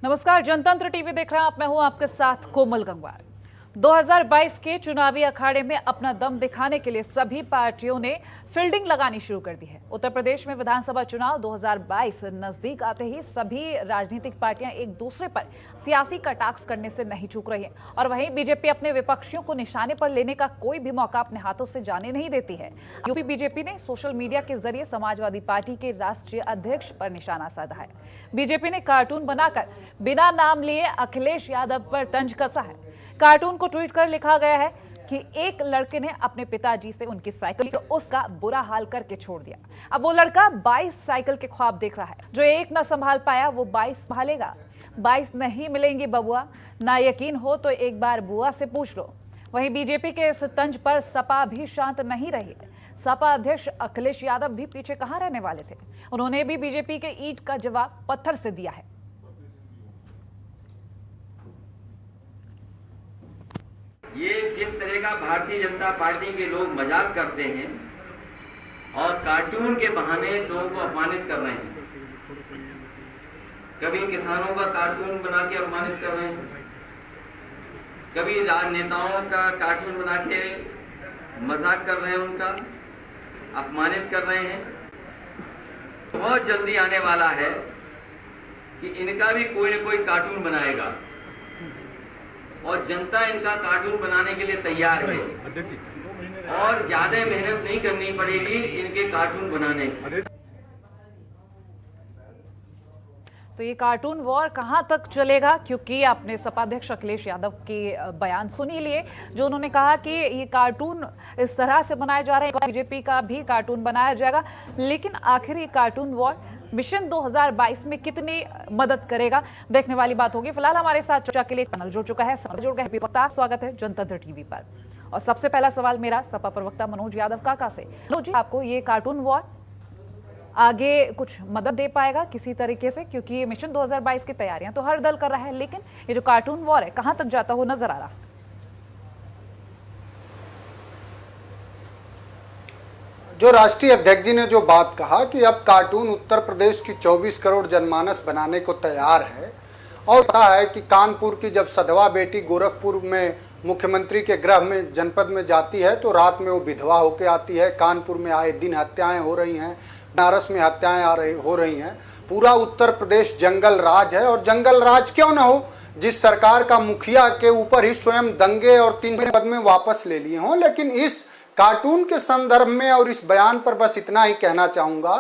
नमस्कार, जनतंत्र टीवी देख रहे हैं आप। मैं हूं आपके साथ कोमल गंगवार। 2022 के चुनावी अखाड़े में अपना दम दिखाने के लिए सभी पार्टियों ने फील्डिंग लगानी शुरू कर दी है। उत्तर प्रदेश में विधानसभा चुनाव 2022 नजदीक आते ही सभी राजनीतिक पार्टियां एक दूसरे पर सियासी कटाक्ष करने से नहीं चूक रही हैं और वहीं बीजेपी अपने विपक्षियों को निशाने पर लेने का कोई भी मौका अपने हाथों से जाने नहीं देती है। यूपी बीजेपी ने सोशल मीडिया के जरिए समाजवादी पार्टी के राष्ट्रीय अध्यक्ष पर निशाना साधा है। बीजेपी ने कार्टून बनाकर बिना नाम लिए अखिलेश यादव पर तंज कसा है। कार्टून को ट्वीट कर लिखा गया है कि एक लड़के ने अपने पिताजी से उनकी साइकिल तो उसका बुरा हाल करके छोड़ दिया। अब वो लड़का 22 साइकिल के ख्वाब देख रहा है। जो एक न संभाल पाया वो 22 संभालेगा। 22 नहीं मिलेंगे बबुआ, ना यकीन हो तो एक बार बुआ से पूछ लो। वहीं बीजेपी के इस तंज पर सपा भी शांत नहीं रही। सपा अध्यक्ष अखिलेश यादव भी पीछे कहां रहने वाले थे। उन्होंने भी बीजेपी के ईंट का जवाब पत्थर से दिया है। ये जिस तरह का भारतीय जनता पार्टी के लोग मजाक करते हैं और कार्टून के बहाने लोगों को अपमानित कर रहे हैं, कभी किसानों का कार्टून बना के अपमानित कर रहे हैं, कभी राजनेताओं का कार्टून बना के मजाक कर रहे हैं, उनका अपमानित कर रहे हैं। बहुत जल्दी आने वाला है कि इनका भी कोई न कोई कार्टून बनाएगा और जनता इनका कार्टून बनाने के लिए तैयार है और ज्यादा मेहनत नहीं करनी पड़ेगी इनके कार्टून बनाने की। तो ये कार्टून वॉर कहां तक चलेगा, क्योंकि आपने सपा अध्यक्ष अखिलेश यादव के बयान सुन ही लिए, जो उन्होंने कहा कि ये कार्टून इस तरह से बनाए जा रहे हैं। बीजेपी का भी कार्टून बनाया जाएगा, लेकिन आखिर ये कार्टून वॉर मिशन 2022 में कितनी मदद करेगा, देखने वाली बात होगी। फिलहाल हमारे साथ चर्चा के लिए एक पैनल जुड़ चुका है। स्वागत है जनतंत्र टीवी पर। और सबसे पहला सवाल मेरा सपा प्रवक्ता मनोज यादव काका से। मनोज जी, आपको ये कार्टून वॉर आगे कुछ मदद दे पाएगा किसी तरीके से, क्योंकि ये मिशन 2022 की तैयारियां तो हर दल कर रहा है, लेकिन ये जो कार्टून वॉर है कहां तक जाता हुआ नजर आ रहा है? जो राष्ट्रीय अध्यक्ष जी ने जो बात कहा कि अब कार्टून उत्तर प्रदेश की 24 करोड़ जनमानस बनाने को तैयार है, और पता है कि कानपुर की जब सधवा बेटी गोरखपुर में मुख्यमंत्री के गृह में जनपद में जाती है तो रात में वो विधवा होकर आती है। कानपुर में आए दिन हत्याएं हो रही हैं, बनारस में हत्याएं हो रही हैं। पूरा उत्तर प्रदेश जंगल राज है, और जंगल राज क्यों ना हो जिस सरकार का मुखिया के ऊपर ही स्वयं दंगे और 3 पद में वापस ले लिए हों। लेकिन इस कार्टून के संदर्भ में और इस बयान पर बस इतना ही कहना चाहूंगा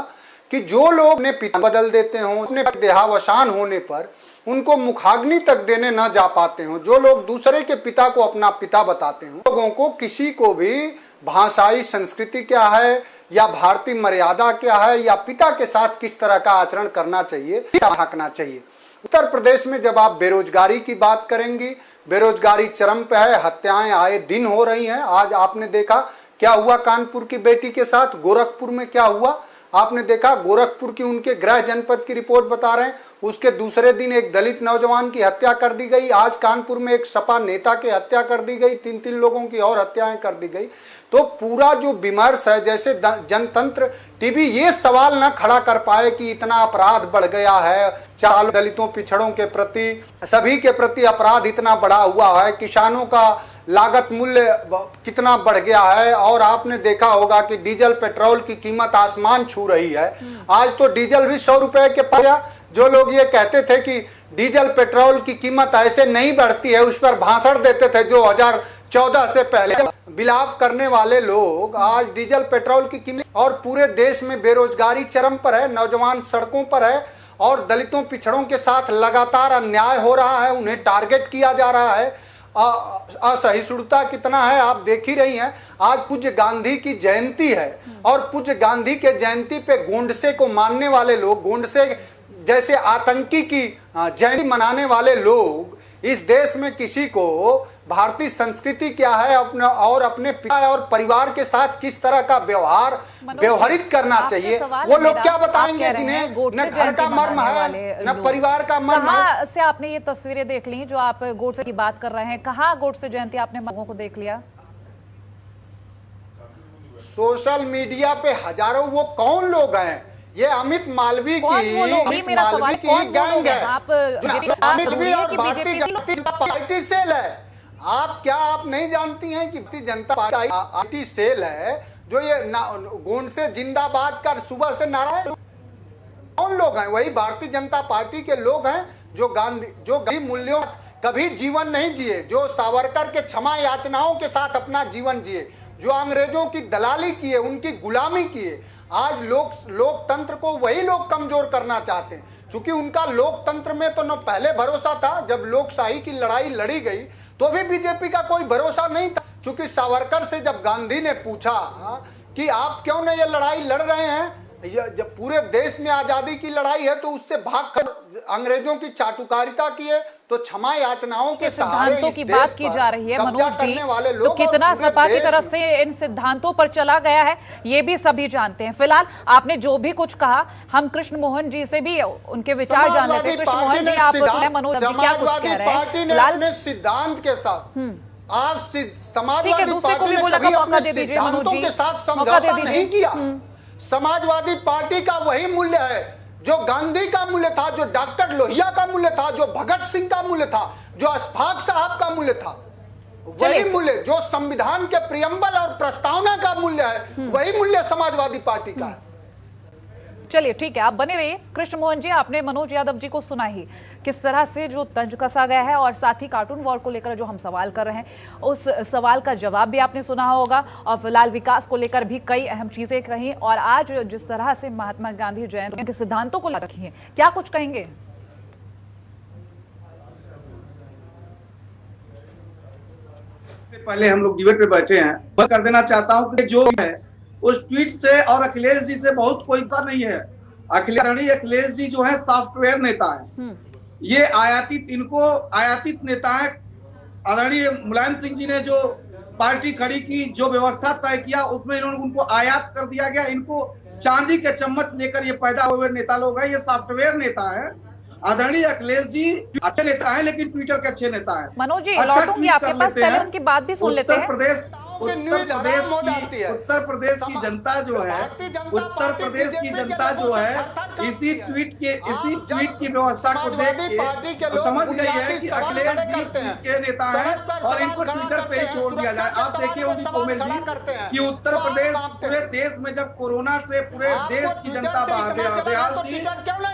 कि जो लोग अपने पिता बदल देते हों, अपने देहावसान होने पर उनको मुखाग्नि तक देने न जा पाते हों, जो लोग दूसरे के पिता को अपना पिता बताते हों, लोगों को किसी को भी भाषाई संस्कृति क्या है या भारतीय मर्यादा क्या है या पिता के साथ किस तरह का आचरण करना चाहिए, झांकना चाहिए। उत्तर प्रदेश में जब आप बेरोजगारी की बात करेंगी, बेरोजगारी चरम पे है, हत्याएं आए दिन हो रही हैं। आज आपने देखा क्या हुआ कानपुर की बेटी के साथ, गोरखपुर में क्या हुआ आपने देखा। गोरखपुर की उनके गृह जनपद की रिपोर्ट बता रहे हैं, उसके दूसरे दिन एक दलित नौजवान की हत्या कर दी गई। आज कानपुर में एक सपा नेता की हत्या कर दी गई, 3 लोगों की और हत्याएं कर दी गई। तो पूरा जो विमर्श है, जैसे जनतंत्र टीवी ये सवाल न खड़ा कर पाए कि इतना अपराध बढ़ गया है, चाल दलितों पिछड़ों के प्रति सभी के प्रति अपराध इतना बढ़ा हुआ है, किसानों का लागत मूल्य कितना बढ़ गया है। और आपने देखा होगा कि डीजल पेट्रोल की कीमत आसमान छू रही है। आज तो डीजल भी 100 रुपए के पाया। जो लोग ये कहते थे कि डीजल पेट्रोल की कीमत ऐसे नहीं बढ़ती है, उस पर भाषण देते थे जो 2014 से पहले बिलाव करने वाले लोग आज डीजल पेट्रोल की कीमत, और पूरे देश में बेरोजगारी चरम पर है, नौजवान सड़कों पर है और दलितों पिछड़ों के साथ लगातार अन्याय हो रहा है, उन्हें टारगेट किया जा रहा है। असहिष्णुता कितना है आप देख ही रही हैं। आज पूज्य गांधी की जयंती है और पूज्य गांधी के जयंती पे गोंडसे को मानने वाले लोग, गोंडसे जैसे आतंकी की जयंती मनाने वाले लोग, इस देश में किसी को भारतीय संस्कृति क्या है अपने और अपने पिता और परिवार के साथ किस तरह का व्यवहारित करना चाहिए, वो लोग क्या बताएंगे जिन्हें न घर का मर्म है न परिवार का मर्म है। कहां से आपने ये तस्वीरें देख ली जो आप गोडसे की बात कर रहे हैं? कहां गोडसे जयंती आपने लोगों को देख लिया? सोशल मीडिया पे हजारों, वो कौन लोग हैं ये अमित मालवीय कौन वो लोग? की ये मेरा सवाल, की कौन वो गैंग लोग हैं? है आप जो अमित भी और कि भारतीय बीजेपी जनता पार्टी सेल है। आप नहीं जानती हैं कि भारतीय जनता पार्टी सेल है जो ये गोंड से जिंदाबाद का सुबह से नारा है? कौन लोग हैं? वही भारतीय जनता पार्टी के लोग हैं जो गांधी मूल्यों कभी जीवन नहीं जिए, जो सावरकर के क्षमा याचनाओं के साथ अपना जीवन जिए, जो अंग्रेजों की दलाली किए, उनकी गुलामी किए। आज लोकतंत्र को वही लोग कमजोर करना चाहते हैं, क्योंकि उनका लोकतंत्र में तो न पहले भरोसा था, जब लोकशाही की लड़ाई लड़ी गई तो भी बीजेपी का कोई भरोसा नहीं था, क्योंकि सावरकर से जब गांधी ने पूछा कि आप क्यों न ये लड़ाई लड़ रहे हैं, जब पूरे देश में आजादी की लड़ाई है तो उससे भागकर अंग्रेजों की चाटुकारिता की है, तो क्षमा याचनाओं के सिद्धांतों की बात की जा रही है मनोज जी, तो कितना सपा की तरफ से इन सिद्धांतों पर चला गया है ये भी सभी जानते हैं। फिलहाल आपने जो भी कुछ कहा, हम कृष्ण मोहन जी से भी उनके विचार जान लेते हैं। कृष्ण मोहन जी, आप सुने मनोज जी क्या कुछ कह रहे हैं? फिलहाल सिद्धांत के साथ आप समाजवादी पार्टी ने कभी अपने सिद्धांतों के साथ समझौता नहीं किया। समाजवादी पार्टी का वही मूल्य है जो गांधी का मूल्य था, जो डॉक्टर लोहिया का मूल्य था, जो भगत सिंह का मूल्य था, जो अशफाक साहब का मूल्य था। वही मूल्य जो संविधान के प्रियम्बल और प्रस्तावना का मूल्य है, वही मूल्य समाजवादी पार्टी का है। चलिए ठीक है, आप बने रहिए। कृष्ण मोहन जी, आपने मनोज यादव जी को सुना ही किस तरह से जो तंज कसा गया है, और साथ ही कार्टून वॉर को लेकर जो हम सवाल कर रहे हैं उस सवाल का जवाब भी आपने सुना होगा। और फिलहाल विकास को लेकर भी कई अहम चीजें कही, और आज जिस तरह से महात्मा गांधी जयंती के सिद्धांतों को रखी है, क्या कुछ कहेंगे? पहले हम लोग डिबेट पे बैठे हैं, बस कर देना चाहता हूं कि जो है उस ट्वीट से और अखिलेश जी से बहुत कोई फर्क नहीं है। अखिलेश जी जो है सॉफ्टवेयर नेता है, ये आयातित नेता है। आदरणीय मुलायम सिंह जी ने जो पार्टी खड़ी की, जो व्यवस्था तय किया, उसमें इन्होंने उनको आयात कर दिया गया। इनको चांदी के चम्मच लेकर ये पैदा हुए नेता लोग हैं, ये सॉफ्टवेयर नेता है। आदरणीय अखिलेश जी अच्छे नेता है, लेकिन ट्विटर के अच्छे नेता है। मनोज जी, लौटूंगी आपके पास, पहले उनकी बात भी सुन लेते हैं। उत्तर प्रदेश की जनता जो है, उत्तर प्रदेश की जनता जो है इसी ट्वीट की व्यवस्था को देख के तो समझ गई है कि अखिलेश जी के नेता है और इनको ट्विटर पे ही छोड़ दिया जाए। आप देखिए कोमल जी कि उत्तर प्रदेश पूरे देश में जब कोरोना से पूरे देश की जनता बेहाल थी,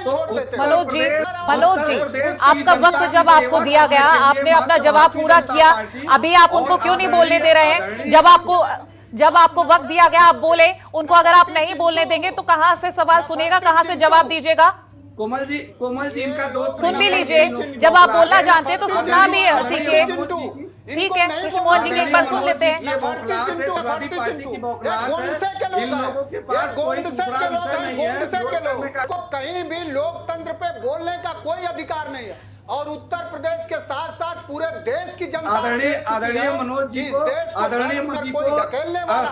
तो मनोज जी आपका वक्त जब आपको दिया गया, आपने अपना जवाब पूरा किया, अभी आप उनको क्यों नहीं बोलने दे रहे हैं? जब आपको वक्त दिया गया आप बोले, उनको अगर आप नहीं बोलने देंगे तो कहां से सवाल सुनेगा, कहां से जवाब दीजिएगा? कोमल जी इनका दोस्त सुन भी लीजिए, जब आप बोलना जानते हैं तो सुनना भी सीखिए। ठीक है, कृष्ण मोहन जी एक बार सुन लेते हैं। इन लोगों के पास कोई दूसरा विषय नहीं है। कहीं भी लोकतंत्र पे बोलने का कोई अधिकार नहीं है, और उत्तर प्रदेश के साथ साथ पूरे देश की जनता आदरणीय मनोज जी को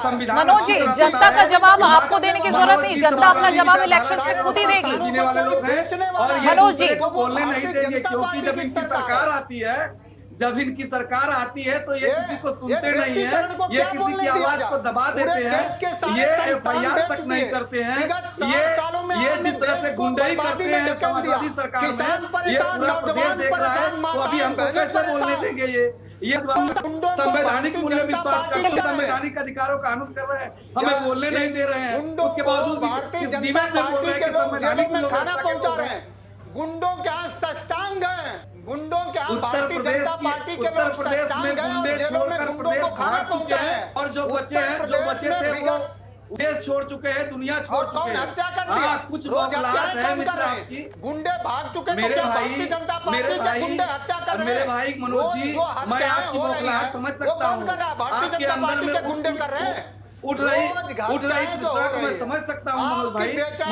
संविधान, मनोज जी जनता का जवाब आपको देने की जरूरत नहीं, जनता अपना जवाब इलेक्शन में खुद ही देगी। जीने वाले लोग हैं और मनोज जी को बोलने नहीं देंगे, क्योंकि जब इनकी सरकार आती है तो ये किसी को सुनते नहीं है, ये किसी की आवाज को दबा देते हैं, ये एफआईआर तक नहीं करते हैं, ये जिस तरह से गुंडाई करते हैं समाजवादी सरकार में, ये पूरा प्रदेश देख रहा है, तो अभी हमको कैसे बोलने देंगे? ये संवैधानिक मूल्य भी बात करते हैं, संवैधानिक अधिकारों का कानून कर रहे हैं, हमें बोलने नहीं दे रहे हैं, उसके बावजूद इस डिबेट में बोल रहे हैं कि संवैधानिक मूल्य खाना पहुंचा रहे हैं। गुंडों के यहाँ सष्टांग हैं, गुंडों के यहाँ भारतीय जनता पार्टी के लोग सष्टांग हैं और जेलों में गुंडों को खाना पहुंचा है। और जो बचे थे वो देश छोड़ चुके हैं, दुनिया छोड़ चुके हैं। हत्या कर दी है, कुछ बौखलाहट है मित्र आपकी। गुंडे भाग चुके, मेरे भाई गुंडे हत्या कर रहे हैं। मेरे भाई मनोज जी, मैं आपकी बौखलाहट समझ सकता हूँ, आपके अंदर में गुंडे कर रहे हैं, उठ रही चिंता को मैं समझ सकता हूँ।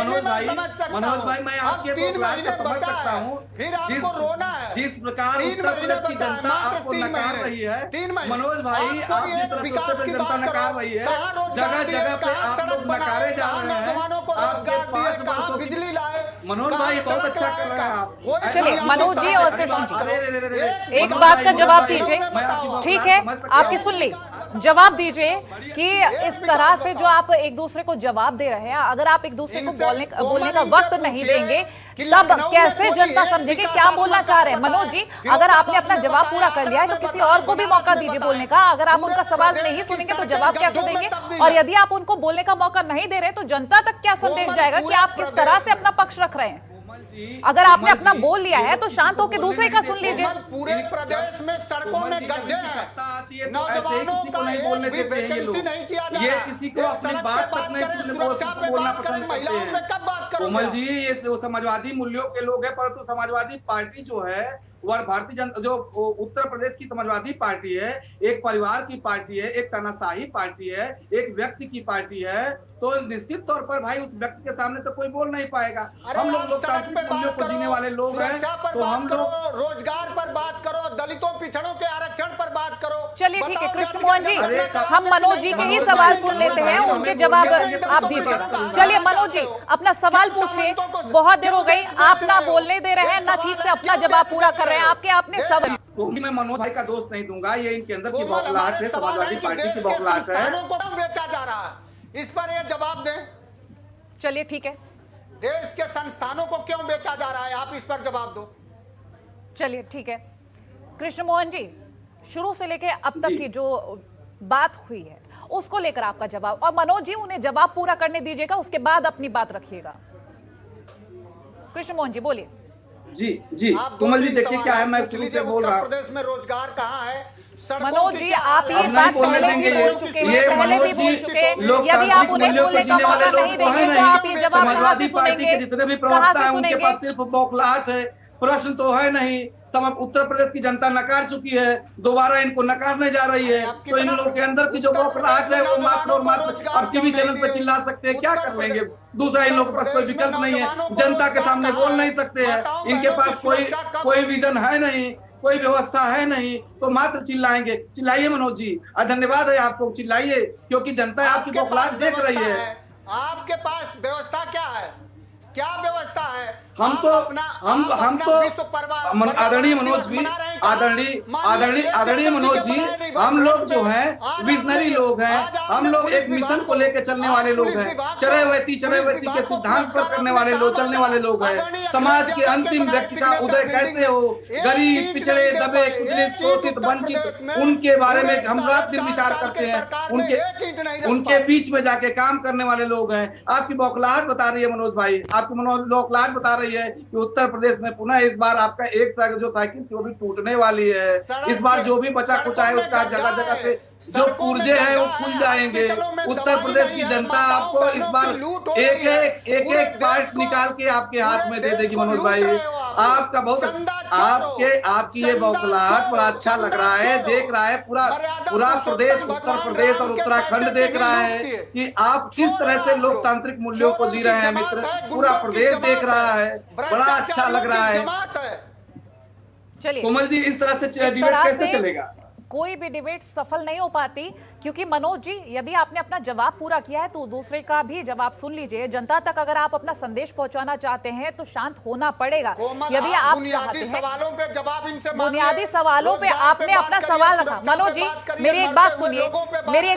मनोज भाई मैं आपके बौखलाहट को समझ सकता हूँ। जिस प्रकार उत्तर प्रदेश की जनता आपको नकार रही है, मनोज भाई आप जिस तरह से उत्तर प्रदेश जनता नकार रही है, जगह जगह पे आप लोग नकारे जा रहे हैं। आपके 5 वर्षों बिजली लाए, मनोज भाई बहुत अच्छा कर रहे हैं आप। चलिए मनोज जी और कृष्ण जी एक बात का जवाब दीजिए, ठीक है आपकी सुन ली। जवाब दीजिए कि इस तरह से जो आप एक दूसरे को जवाब दे रहे हैं, अगर आप एक दूसरे को बोलने का वक्त नहीं देंगे तब कैसे जनता समझेगी क्या बोलना चाह रहे हैं। मनोज जी, अगर आपने अपना जवाब पूरा कर लिया है तो किसी और को भी मौका दीजिए बोलने का। अगर आप उनका सवाल नहीं सुनेंगे तो जवाब कैसे देंगे, और यदि आप उनको बोलने का मौका नहीं दे रहे तो जनता तक क्या संदेश जाएगा कि आप किस तरह से अपना पक्ष रख रहे हैं। अगर आपने अपना बोल लिया है तो शांत होकर दूसरे का सुन लीजिए। पूरे प्रदेश में सड़कों में गड्ढे हैं, नौजवानों का एक भी वैकेंसी नहीं किया जा रहा। ये किसी को अपनी बात तक नहीं बोलना पसंद करते हैं। कोमल जी, ये समाजवादी मूल्यों के लोग हैं, परंतु समाजवादी पार्टी जो है वह भारतीय जनता जो उत्तर प्रदेश की समाजवादी पार्टी है, एक परिवार की पार्टी है, एक तानाशाही पार्टी है, एक व्यक्ति की पार्टी है, तो निश्चित तौर पर भाई उस व्यक्ति के सामने तो कोई बोल नहीं पाएगा। हम लोग लोकतांत्रिक मूल्यों को जीने वाले लोग हैं, तो हम लोग रोजगार पर बात करो, दलितों पिछड़ों के आरक्षण पर बात करो। चलिए ठीक है कृष्ण मोहन जी, हम मनोज जी के ही सवाल सुन लेते हैं, उनके जवाब आप दीजिएगा। चलिए मनोज जी, अपना सवाल पूछिए। बहुत देर हो गई, आप ना बोलने दे रहे हैं, ना ठीक से अपना जवाब पूरा कर रहे हैं। आपने सब क्योंकि मैं मनोज भाई का दोस्त नहीं दूंगा, ये इनके अंदर की बौखलाहट है, समाजवादी पार्टी की बौखलाहट है। बेचा जा रहा है, इस पर ये जवाब दें। चलिए ठीक है, देश के संस्थानों को क्यों बेचा जा रहा है, आप इस पर जवाब दो। चलिए ठीक है कृष्ण मोहन जी, शुरू से लेके अब तक की जो बात हुई है उसको लेकर आपका जवाब, और मनोज जी उन्हें जवाब पूरा करने दीजिएगा, उसके बाद अपनी बात रखिएगा। कृष्ण मोहन जी बोलिए। जी कोमल जी, देखिए क्या है, मैं शुरू से बोल रहा हूँ, प्रदेश में रोजगार कहाँ है। मनोज जी, आप ये बात पहले भी बोल चुके हैं, पहले भी बोल चुके हैं। यदि आप उन्हें बोलने का मौका नहीं देंगे तो आप ये जवाब कहाँ से सुनेंगे, जितने भी कहाँ प्रवक्ता से है उनके सुनेंगे। पास सिर्फ बौखलाहट है, प्रश्न तो है नहीं। सब उत्तर प्रदेश की जनता नकार चुकी है, दोबारा इनको नकारने जा रही है, तो इन लोगों के अंदर की जो बौखलाहट है वो मात्र और मात्र अब टीवी चैनल पे चिल्ला सकते हैं, क्या कर लेंगे। दूसरा, इन लोगों के पास कोई विकल्प नहीं है, जनता के सामने बोल नहीं सकते हैं, इनके पास कोई विजन है नहीं, कोई व्यवस्था है नहीं, तो मात्र चिल्लाएंगे। चिल्लाइए मनोज जी, धन्यवाद है आपको, चिल्लाइए, क्योंकि जनता आपकी बौखलाहट देख रही है। आपके पास व्यवस्था क्या है, क्या व्यवस्था है? हम तो आदरणीय मनोज जी, आदरणीय मनोज जी, हम लोग जो हैं विजनरी लोग हैं, हम लोग एक मिशन को लेकर चलने वाले लोग हैं, चरैवती के सिद्धांत पर करने वाले लोग, चलने वाले लोग हैं। समाज के अंतिम व्यक्ति का उदय कैसे हो, गरीब, पिछड़े, दबे, कुचले, शोषित, वंचित, उनके बारे में हम रात दिन विचार करते हैं, उनके बीच में जाके काम करने वाले लोग हैं। आपकी बौखलाहट बता रही है मनोज भाई, आपकी बौखलाहट बता रही है कि उत्तर प्रदेश में पुनः इस बार आपका एक जो साइकिल थी वो भी टूटने वाली है। इस बार जो भी बचा कुचा है उसका जगह जगह पे जो पुर्जे हैं वो खुल जाएंगे। उत्तर प्रदेश की जनता आपको इस बार एक पार्ट निकाल के आपके हाथ में दे देगी मनोज भाई। आपका बहुत आपकी ये बौखलाहट बड़ा अच्छा लग रहा है, देख रहा है पूरा प्रदेश, उत्तर प्रदेश और उत्तराखंड देख रहा है कि आप किस तरह से लोकतांत्रिक मूल्यों को जी रहे हैं मित्र, पूरा प्रदेश देख रहा है, बड़ा अच्छा लग रहा है। चलिए कोमल जी, इस तरह से डिबेट कैसे चलेगा? कोई भी डिबेट सफल नहीं हो पाती, क्योंकि मनोज जी यदि आपने अपना जवाब पूरा किया है तो दूसरे का भी जवाब सुन लीजिए। जनता तक अगर आप अपना संदेश पहुंचाना चाहते हैं तो शांत होना पड़ेगा। यदि आप बुनियादी सवालों पे जवाब इनसे बुनियादी सवालों पे आपने अपना सवाल रखा। मनोज जी मेरी एक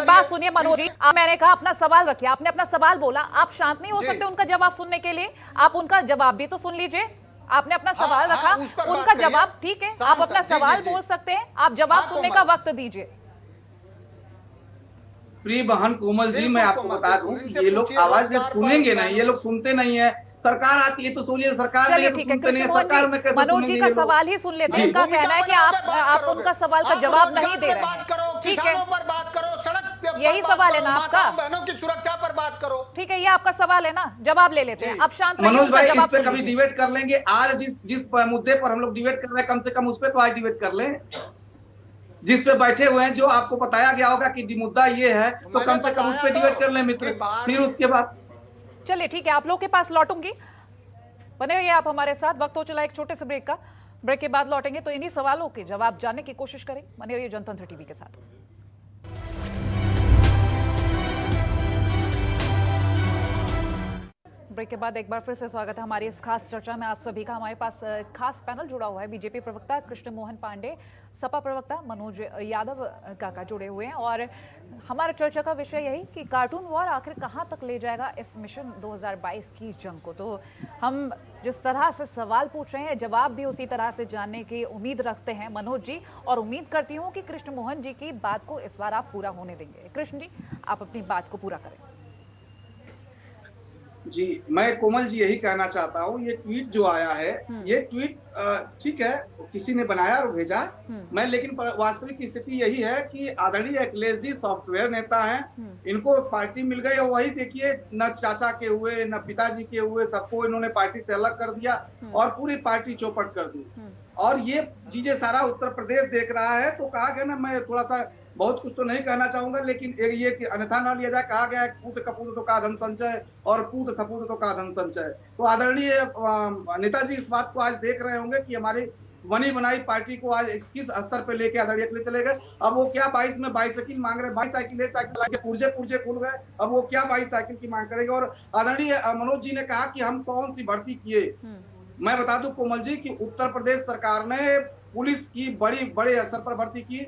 बात सुनिए, मनोज जी, मैंने कहा अपना सवाल रखिए, आपने अपना सवाल बोला, आप शांत नहीं हो सकते उनका जवाब सुनने के लिए? आप उनका जवाब भी तो सुन लीजिए। आपने अपना सवाल रखा, उनका जवाब, ठीक है, आप अपना सवाल बोल सकते हैं, आप जवाब सुनने का वक्त दीजिए। प्रिय बहन कोमल जी, मैं आपको बता दूं ये लोग आवाज से सुनेंगे नहीं, ये लोग सुनते नहीं है। सरकार आती है तो सुनिए, सरकार चलिए ठीक है कृष्ण मोहन जी, मनोज जी का सवाल ही सुन लेते हैं। उनका कहना है कि आप उनका सवाल का जवाब नहीं दे रहे हैं, ठीक है, यही सवाल है ना आपका, बहनों की सुरक्षा पर बात करो, ठीक है, ये आपका सवाल है ना, जवाब ले लेते हैं। आप शांत रहिए, मनोज भाई, जवाब इस पे कभी डिबेट कर लेंगे। आज जिस मुद्दे पर हम लोग डिबेट कर रहे हैं, कम से कम उस पे तो आज डिबेट कर लें, जिस पे बैठे हुए हैं, जो आपको बताया गया होगा कि मुद्दा ये है, तो कम से कम उस पे डिबेट कर लें मित्र, फिर उसके बाद। चलिए ठीक है, आप लोग के पास लौटूंगी, बने रहिए आप हमारे साथ। वक्त हो चला एक छोटे से ब्रेक का, ब्रेक के बाद लौटेंगे तो इन्हीं सवालों के जवाब जानने की कोशिश करें। बने रहिए जनतंत्र टीवी के साथ। ब्रेक के बाद एक बार फिर से स्वागत है हमारी इस खास चर्चा में आप सभी का। हमारे पास खास पैनल जुड़ा हुआ है। बीजेपी प्रवक्ता कृष्ण मोहन पांडे, सपा प्रवक्ता मनोज यादव काका जुड़े हुए हैं और हमारा चर्चा का विषय यही कि कार्टून वॉर आखिर कहां तक ले जाएगा इस मिशन 2022 की जंग को। तो हम जिस तरह से सवाल पूछ रहे हैं जवाब भी उसी तरह से जानने की उम्मीद रखते हैं मनोज जी, और उम्मीद करती हूँ कि कृष्ण मोहन जी की बात को इस बार आप पूरा होने देंगे। कृष्ण जी, आप अपनी बात को पूरा करें। जी, मैं कोमल जी यही कहना चाहता हूँ, ये ट्वीट जो आया है, ये ट्वीट ठीक है, किसी ने बनाया और भेजा, मैं लेकिन वास्तविक स्थिति यही है कि आदरणीय अखिलेश जी सॉफ्टवेयर नेता हैं, इनको पार्टी मिल गई और वही देखिए न चाचा के हुए न पिताजी के हुए, सबको इन्होंने पार्टी से अलग कर दिया और पूरी पार्टी चौपट कर दी। और ये चीजें सारा उत्तर प्रदेश देख रहा है। तो कहा गया ना, मैं थोड़ा सा बहुत कुछ तो नहीं कहना चाहूंगा, लेकिन ये कि अन्यथा न लिया जाए। कहा गया है पूत कपूत तो का धन संचय और पूत कपूत तो का धन संचय। तो आदरणीय नेताजी इस बात को आज देख रहे होंगे कि हमारी बनी बनाई पार्टी को आज किस स्तर पे लेके आदरणीय अखिलेश चले गए। अब वो क्या 22 में बाईसाइकिल मांग रहे हैं, 22 साइकिल के पुर्जे खुल गए, अब वो क्या 22 साइकिल की मांग करेंगे। और आदरणीय मनोज जी ने कहा कि हम कौन सी भर्ती किए। मैं बता दूं कोमल जी कि उत्तर प्रदेश सरकार ने पुलिस की बड़े स्तर पर भर्ती की,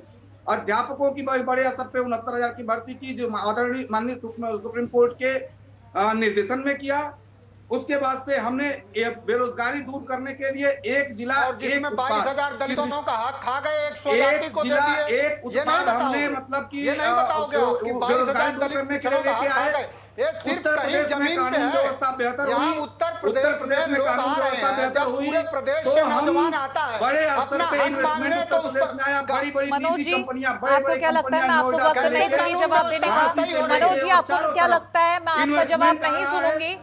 अध्यापकों की बड़े स्तर पे 69,000 की भर्ती की, जो आदरणीय माननीय सुप्रीम कोर्ट के निर्देशन में किया। उसके बाद से हमने बेरोजगारी दूर करने के लिए एक जिला, और जिसमें 22,000 दलितों का हक खा गए, एक स्वजाति को दे दिए। एक उत्पाद हमने मतलब कि ये नहीं बताओगे आप कि 22,000 दलित पिछड़ों का हक खा गए। ये सिर्फ कहीं जमीन पे है। यहाँ उत्तर प्रदेश में लोग आ रहे हैं, जब पूरे प्रदेश से नौजवान आता है अपना हक मांगने, तो उस पर मनोज जी आपको क्या लगता है, मैं आपको वक्त नहीं दूंगी जवाब देने का। मनोज जी आपको क्या लगता है, मैं आपका जवाब नहीं सुनूंगी,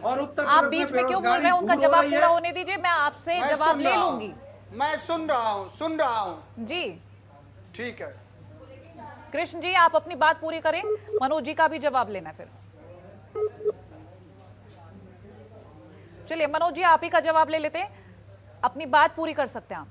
आप बीच में क्यों बोल रहे हैं? उनका जवाब पूरा होने दीजिए, मैं आपसे जवाब ले लूंगी। मैं सुन रहा हूँ जी ठीक है। कृष्ण जी आप अपनी बात पूरी करें, मनोज जी का भी जवाब लेना है। फिर चलिए मनोज जी आप ही का जवाब ले लेते हैं, अपनी बात पूरी कर सकते हैं आप।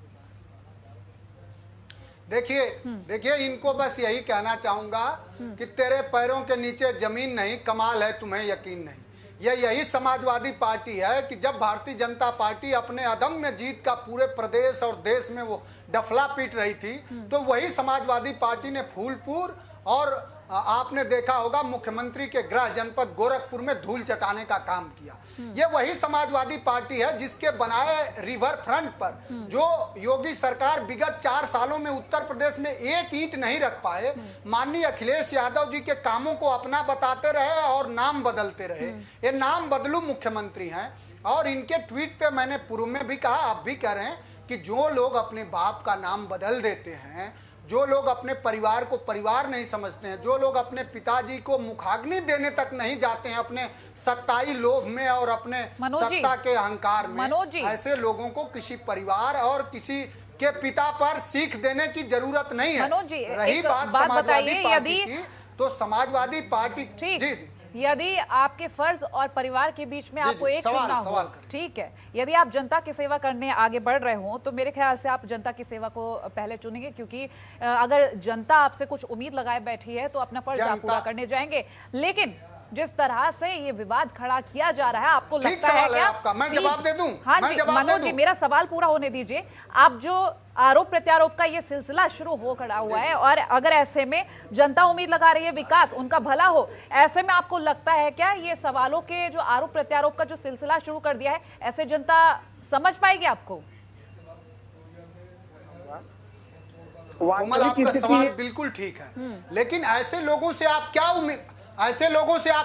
देखिए इनको बस यही कहना चाहूंगा कि तेरे पैरों के नीचे जमीन नहीं, कमाल है तुम्हें यकीन नहीं। यही समाजवादी पार्टी है कि जब भारतीय जनता पार्टी अपने अदम्य जीत का पूरे प्रदेश और देश में वो डफला पीट रही थी, तो वही समाजवादी पार्टी ने फूलपुर और आपने देखा होगा मुख्यमंत्री के गृह जनपद गोरखपुर में धूल चटाने का काम किया। ये वही समाजवादी पार्टी है जिसके बनाए रिवर फ्रंट पर जो योगी सरकार विगत 4 सालों में उत्तर प्रदेश में एक ईंट नहीं रख पाए, माननीय अखिलेश यादव जी के कामों को अपना बताते रहे और नाम बदलते रहे। ये नाम बदलू मुख्यमंत्री हैं। और इनके ट्वीट पे मैंने पूर्व में भी कहा, आप भी कह रहे हैं कि जो लोग अपने बाप का नाम बदल देते हैं, जो लोग अपने परिवार को परिवार नहीं समझते हैं, जो लोग अपने पिताजी को मुखाग्नि देने तक नहीं जाते हैं अपने सत्ताई लोभ में और अपने सत्ता के अहंकार में, ऐसे लोगों को किसी परिवार और किसी के पिता पर सीख देने की जरूरत नहीं है। रही बात समाजवादी पार्टी की, तो समाजवादी पार्टी जी यदि आपके फर्ज और परिवार के बीच में आपको एक चुनना हो, ठीक है, यदि आप जनता की सेवा करने आगे बढ़ रहे हो तो मेरे ख्याल से आप जनता की सेवा को पहले चुनेंगे, क्योंकि अगर जनता आपसे कुछ उम्मीद लगाए बैठी है तो अपना फर्ज आप पूरा करने जाएंगे। लेकिन जिस तरह से ये विवाद खड़ा किया जा रहा है, आपको लगता है क्या? मैं जवाब दे दूं? हाँ जी मनोज जी मेरा सवाल पूरा होने दीजिए। आप जो आरोप प्रत्यारोप का ये सिलसिला शुरू हो खड़ा हुआ है, और अगर ऐसे में जनता उम्मीद लगा रही है विकास, उनका भला हो, ऐसे में आपको लगता है क्या ये सवालों के जो आरोप प्रत्यारोप का जो सिलसिला शुरू कर दिया है, ऐसे जनता समझ पाएगी आपको? कोमल आपका सवाल बिल्कुल ठीक है, लेकिन ऐसे लोगों से आप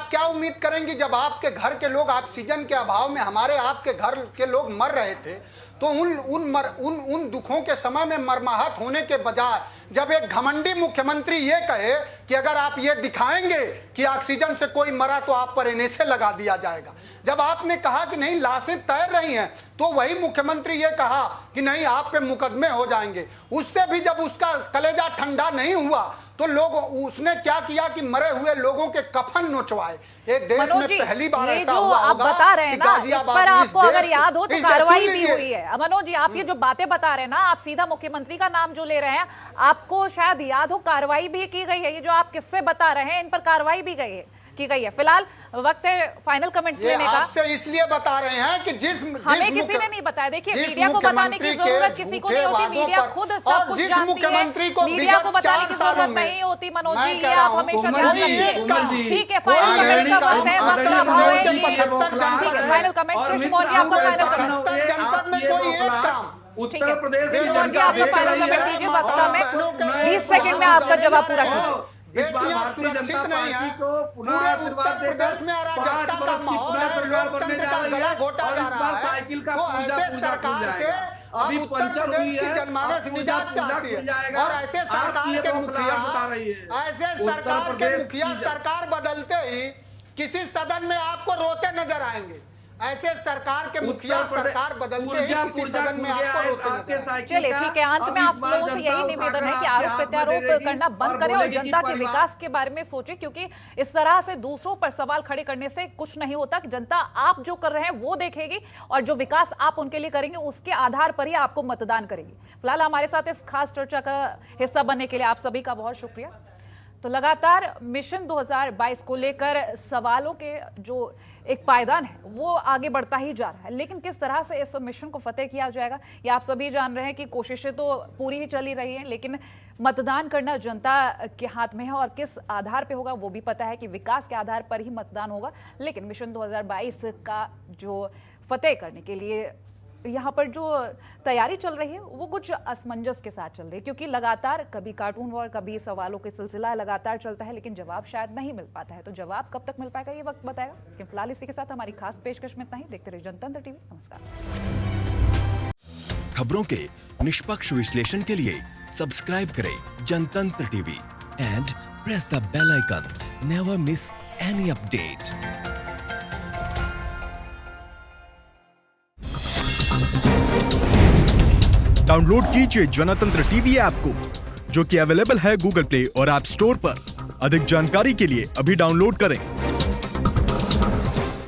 क्या उम्मीद करेंगी जब आपके घर के लोग ऑक्सीजन के अभाव में, हमारे आपके घर के लोग मर रहे थे, तो उन दुखों के समय में मरमाहत होने के बजाय जब एक घमंडी मुख्यमंत्री ये कहे कि अगर आप ये दिखाएंगे कि ऑक्सीजन से कोई मरा तो आप पर एनएसए लगा दिया जाएगा। जब आपने कहा कि नहीं लाशें तैर रही हैं, तो वही मुख्यमंत्री ये कहा कि नहीं आप पे मुकदमे हो जाएंगे। उससे भी जब उसका कलेजा ठंडा नहीं हुआ तो लोग उसने क्या किया कि मरे हुए लोगों के कफन नोचवाए। एक देश में पहली बार ऐसा हुआ आप बता रहे हैं ना, इस पर आपको अगर याद हो तो कार्रवाई भी हुई है। मनोज जी आप ये जो बातें बता रहे हैं ना, आप सीधा मुख्यमंत्री का नाम जो ले रहे हैं, आपको शायद याद हो कार्रवाई भी की गई है। ये जो आप किस्से बता रहे हैं इन पर कार्रवाई भी गई है, की गई है। फिलहाल वक्त है फाइनल कमेंट्स ये लेने का। आपसे इसलिए बता रहे हैं कि हमें किसी ने नहीं बताया। देखिए, मीडिया को बताने की जरूरत किसी को नहीं होती, मीडिया खुद सब कुछ जानती है, मीडिया को बताने की जरूरत नहीं होती। मनोज जी, ये आप हमेशा ध्यान रखिए। ठीक है, फाइनल कमेंट का वक्त है, वक्त का अभाव है। ठीक है, फाइनल कमेंट कृष्ण मौर्य, आपका फाइनल कमेंट। जनपद में कोई एक काम उत्तर प्रदेश की कृष्ण मौर्य, जनता आपका देख फाइनल रही कमेंट है। कीजिए, वक्त में 20 सेकंड में आपका जवाब पूरा कीजिए। इस बार भारतीय जनता पार्टी को पुनः आशीर्वाद देकर 5 वर्ष की पुनः सरकार बनने जा रही है और इस बार साइकिल का पूजा खुल जाएगा। अभी पंचर हुई है, जनमानस निजात चाहती है और ऐसे सरकार के मुखिया सरकार बदलते ही किसी सदन में आपको रोते नजर आएंगे। ऐसे सरकार के मुखिया सरकार बदलते ही किसी सदन में आपको रोते नजर आएंगे। चलिए ठीक है, अंत में आप लोगों से यही निवेदन है कि आरोप प्रत्यारोप करना बंद करें और जनता के विकास के बारे में सोचें, क्योंकि इस तरह से दूसरों पर सवाल खड़े करने से कुछ नहीं होता। जनता आप जो कर रहे हैं वो देखेगी और जो विकास आप उनके लिए करेंगे उसके आधार पर ही आपको मतदान करेगी। फिलहाल हमारे साथ इस खास चर्चा का हिस्सा बनने के लिए आप सभी का बहुत शुक्रिया। तो लगातार मिशन 2022 को लेकर सवालों के जो एक पायदान है वो आगे बढ़ता ही जा रहा है, लेकिन किस तरह से इस मिशन को फतेह किया जाएगा ये आप सभी जान रहे हैं कि कोशिशें तो पूरी ही चली रही हैं, लेकिन मतदान करना जनता के हाथ में है और किस आधार पे होगा वो भी पता है कि विकास के आधार पर ही मतदान होगा। लेकिन मिशन 2022 का जो फतेह करने के लिए यहाँ पर जो तैयारी चल रही है वो कुछ असमंजस के साथ चल रही है, क्योंकि लगातार कभी कार्टून वॉर, कभी सवालों के सिलसिला लगातार चलता है, लेकिन जवाब शायद नहीं मिल पाता है। तो जवाब कब तक मिल पाएगा ये वक्त बताएगा। लेकिन फिलहाल इसी के साथ हमारी खास पेशकश में इतना ही। देखते रहिए जनतंत्र टीवी। नमस्कार। खबरों के निष्पक्ष विश्लेषण के लिए सब्सक्राइब करें Jantantra TV and press the bell icon. Never miss any update. Download कीजिए जनतंत्र टीवी ऐप को, जो कि अवेलेबल है गूगल प्ले और ऐप स्टोर पर। अधिक जानकारी के लिए अभी डाउनलोड करें।